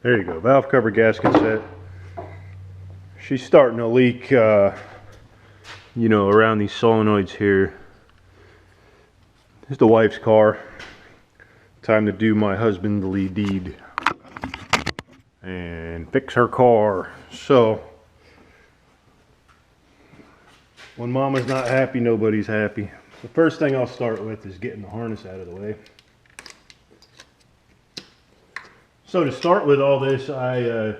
There you go, valve cover gasket set. She's starting to leak, you know, around these solenoids here. This is the wife's car. Time to do my husbandly deed and fix her car. So, when mama's not happy, nobody's happy. The first thing I'll start with is getting the harness out of the way. So to start with all this, I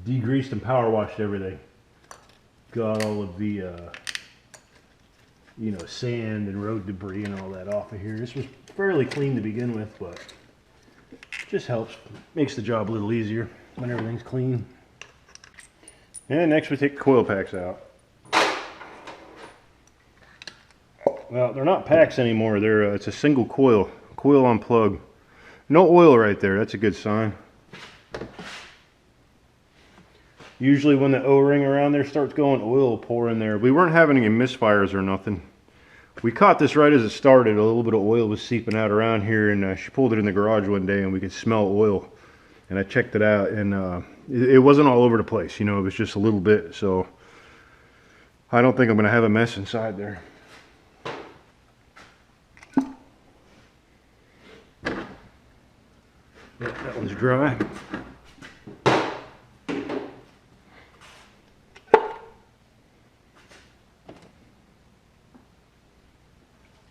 degreased and power washed everything. Got all of the, you know, sand and road debris and all that off of here. This was fairly clean to begin with, but it just helps. Makes the job a little easier when everything's clean. And next we take the coil packs out. Well, they're not packs anymore. They're it's a single coil on plug. No oil right there. That's a good sign. Usually when the O-ring around there starts going, oil will pour in there. We weren't having any misfires or nothing. We caught this right as it started. A little bit of oil was seeping out around here, and she pulled it in the garage one day and we could smell oil. And I checked it out, and it wasn't all over the place. You know, it was just a little bit. So I don't think I'm going to have a mess inside there. Yeah, that one's dry.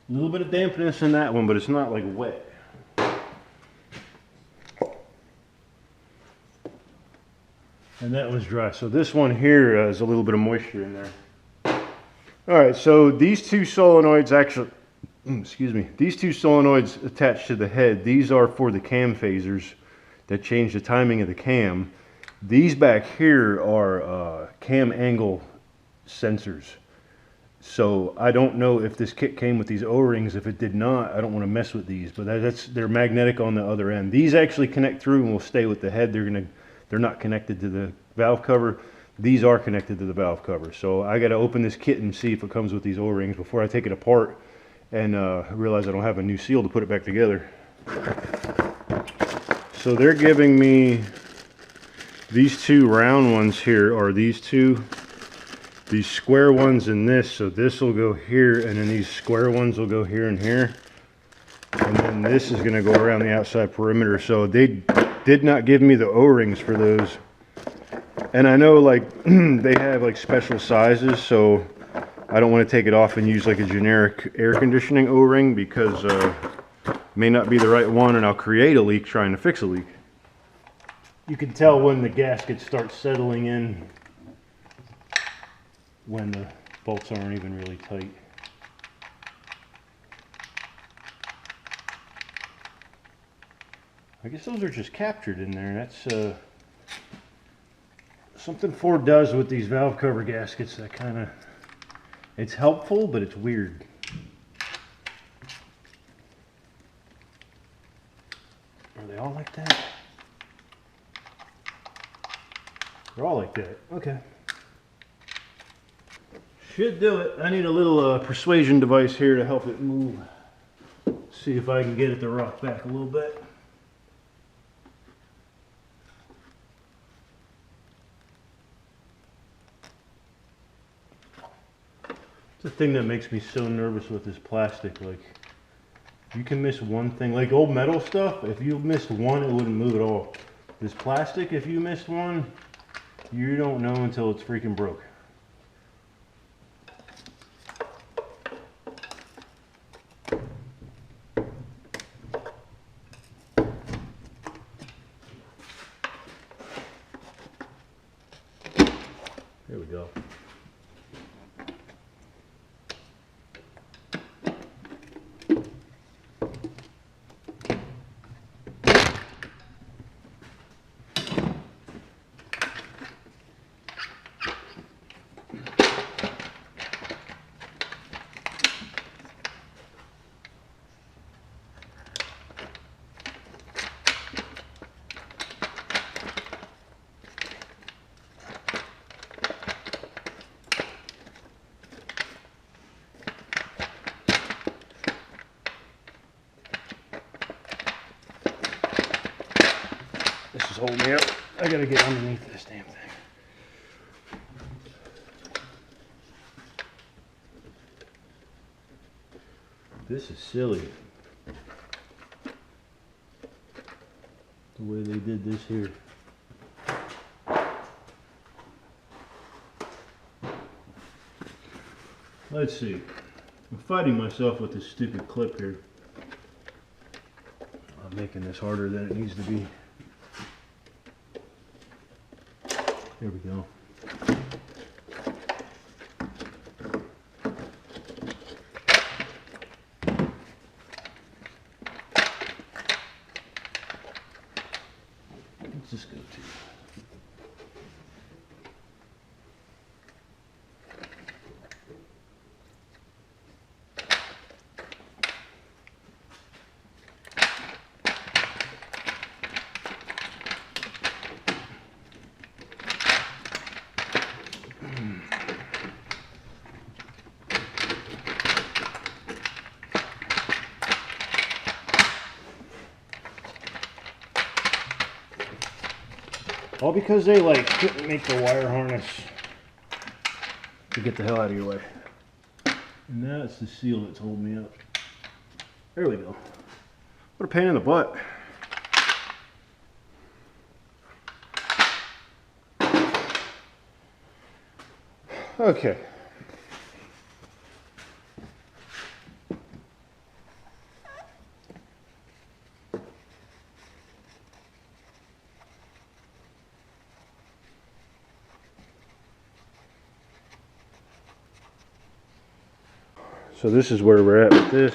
A little bit of dampness in that one, but it's not like wet. And that one's dry. So this one here is a little bit of moisture in there. Alright, so these two solenoids actually, excuse me, these two solenoids attached to the head, these are for the cam phasers that change the timing of the cam. These back here are cam angle sensors. So I don't know if this kit came with these O-rings. If it did not, I don't want to mess with these, but they're magnetic on the other end. These actually connect through and will stay with the head. They're not connected to the valve cover. These are connected to the valve cover. So I got to open this kit and see if it comes with these O-rings before I take it apart and realize I don't have a new seal to put it back together. So they're giving me these two round ones here, or these square ones in this. So this will go here, and then these square ones will go here and here. And then this is going to go around the outside perimeter. So they did not give me the O-rings for those. And I know like they have like special sizes, so I don't want to take it off and use like a generic air conditioning O-ring because it may not be the right one, and I'll create a leak trying to fix a leak. You can tell when the gasket starts settling in when the bolts aren't even really tight. I guess those are just captured in there. That's something Ford does with these valve cover gaskets that kind of, it's helpful, but it's weird. Are they all like that? They're all like that. Okay. Should do it. I need a little persuasion device here to help it move. See if I can get it to rock back a little bit. It's the thing that makes me so nervous with this plastic. Like, you can miss one thing. Like old metal stuff, if you missed one, it wouldn't move at all. This plastic, if you missed one, you don't know until it's freaking broke. There we go. This is holding me up. I gotta get underneath this damn thing. This is silly. The way they did this here. Let's see. I'm fighting myself with this stupid clip here. I'm making this harder than it needs to be. There we go. Let's just go to. All because they like couldn't make the wire harness to get the hell out of your way. And now it's the seal that's holding me up. There we go. What a pain in the butt. Okay. So this is where we're at with this.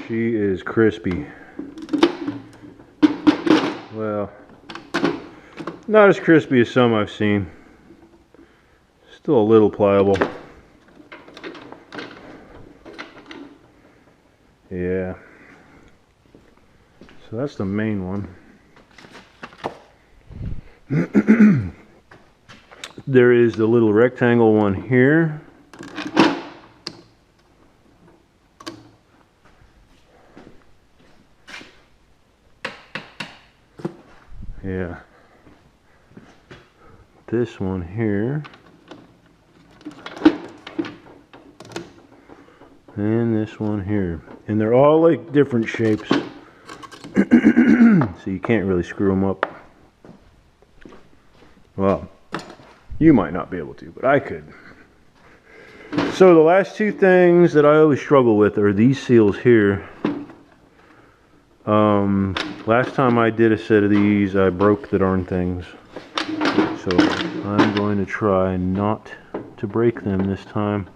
She is crispy. Well, not as crispy as some I've seen. Still a little pliable. Yeah. So that's the main one. There is the little rectangle one here. Yeah. This one here. And this one here. And they're all like different shapes. So you can't really screw them up. Well, you might not be able to, but I could. So the last two things that I always struggle with are these seals here. Last time I did a set of these, I broke the darn things. So I'm going to try not to break them this time.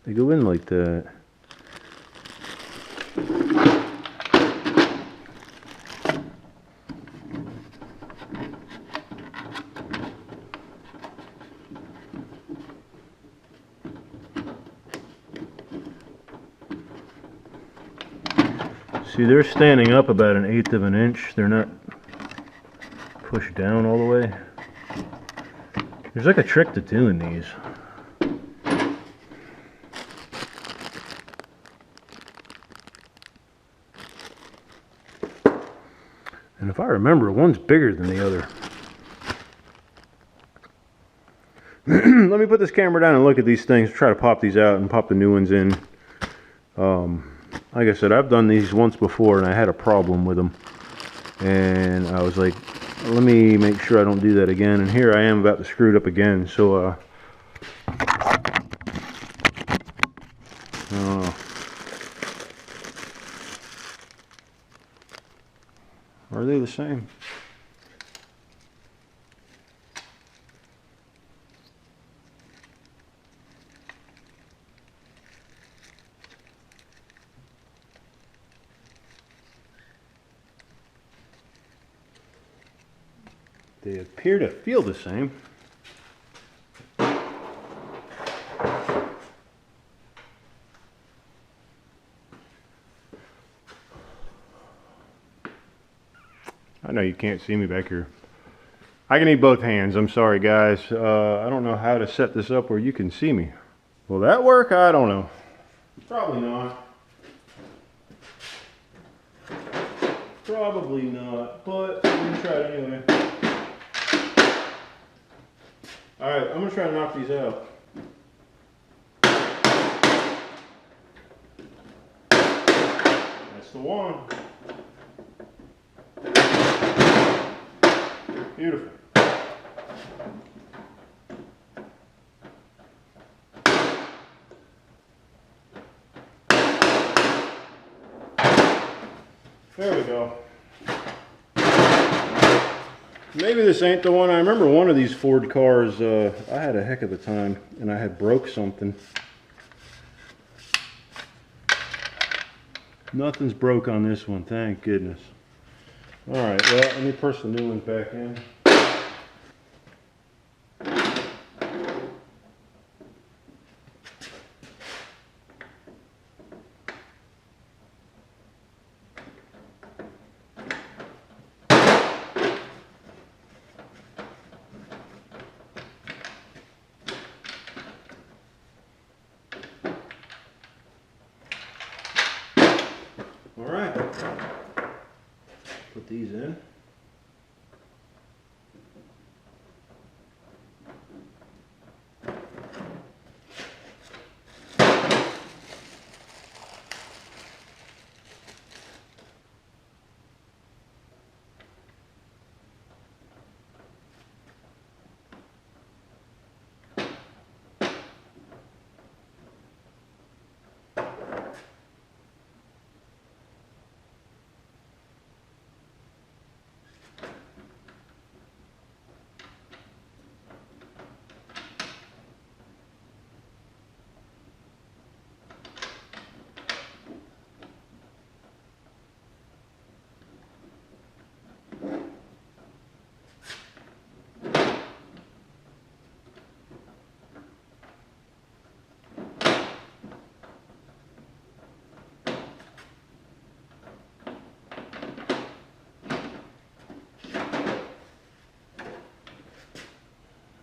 They go in like that. See, they're standing up about 1/8 of an inch. They're not pushed down all the way. There's like a trick to doing these. And if I remember, one's bigger than the other. Let me put this camera down and look at these things. Try to pop these out and pop the new ones in. Like I said, I've done these once before and I had a problem with them. And I was like, let me make sure I don't do that again. And here I am about to screw it up again. So, are they the same? They appear to feel the same. I know you can't see me back here. I can need both hands. I'm sorry, guys. I don't know how to set this up where you can see me. Will that work? I don't know. Probably not. Probably not, but I'm gonna try it anyway. Alright, I'm gonna try to knock these out. That's the one. Beautiful. There we go. Maybe this ain't the one. I remember one of these Ford cars, I had a heck of a time and I had broke something. Nothing's broke on this one, thank goodness. Alright, well, let me press the new one back in. Alright, put these in.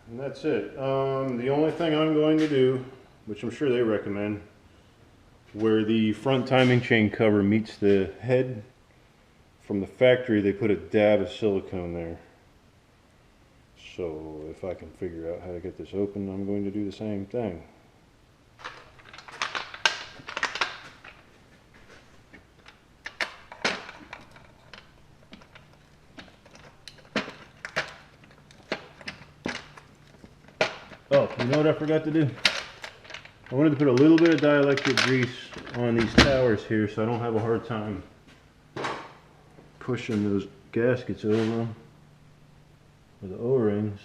And that's it. The only thing I'm going to do, which I'm sure they recommend, where the front timing chain cover meets the head from the factory, they put a dab of silicone there. So if I can figure out how to get this open, I'm going to do the same thing. Oh, you know what I forgot to do? I wanted to put a little bit of dielectric grease on these towers here so I don't have a hard time pushing those gaskets over them with the O-rings.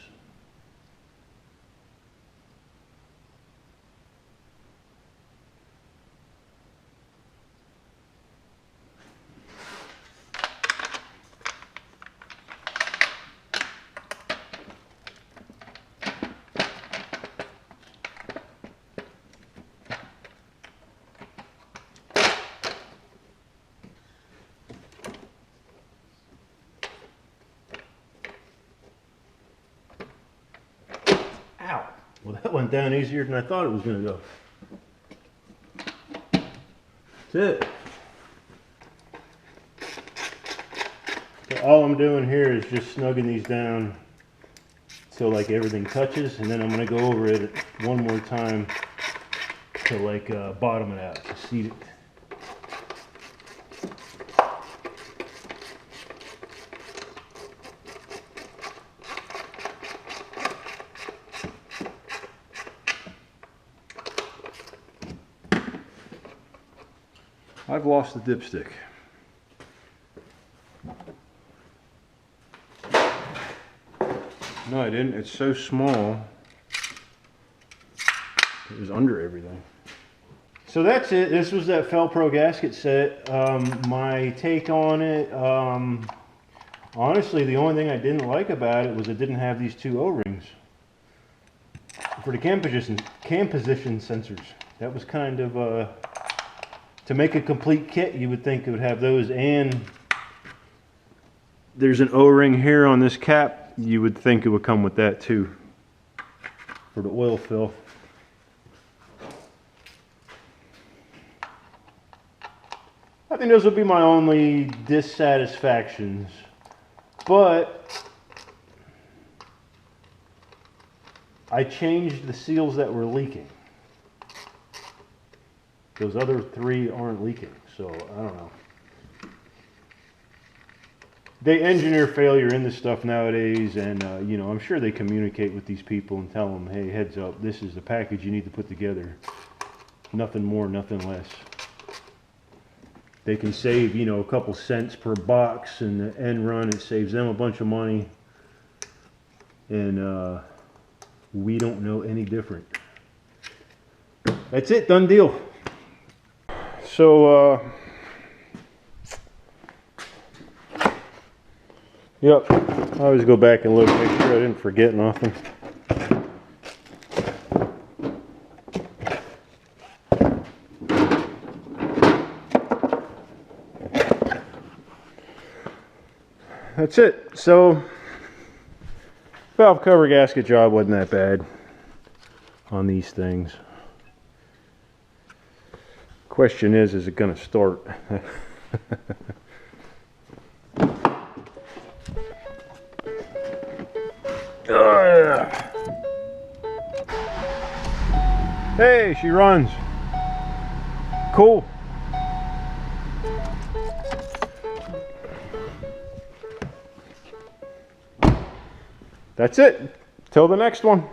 Ow! Well, that went down easier than I thought it was going to go. That's it. So all I'm doing here is just snugging these down so like everything touches, and then I'm going to go over it one more time to like bottom it out, to seat it. I've lost the dipstick. No, I didn't. It's so small. It was under everything. So that's it. This was that Felpro gasket set. My take on it, honestly, the only thing I didn't like about it was it didn't have these two O-rings for the cam position sensors. That was kind of to make a complete kit, you would think it would have those, and there's an O-ring here on this cap. You would think it would come with that too for the oil fill. think those will be my only dissatisfactions. But I changed the seals that were leaking. Those other 3 aren't leaking, so I don't know. They engineer failure in this stuff nowadays, and you know, I'm sure they communicate with these people and tell them, hey, heads up, this is the package you need to put together. Nothing more, nothing less. They can save, you know, a couple cents per box in the end run. It saves them a bunch of money, and we don't know any different. That's it, done deal. So yep, I always go back and look, make sure I didn't forget nothing. That's it. So valve cover gasket job wasn't that bad on these things. Question is it going to start? Hey, she runs. Cool. That's it. Till the next one.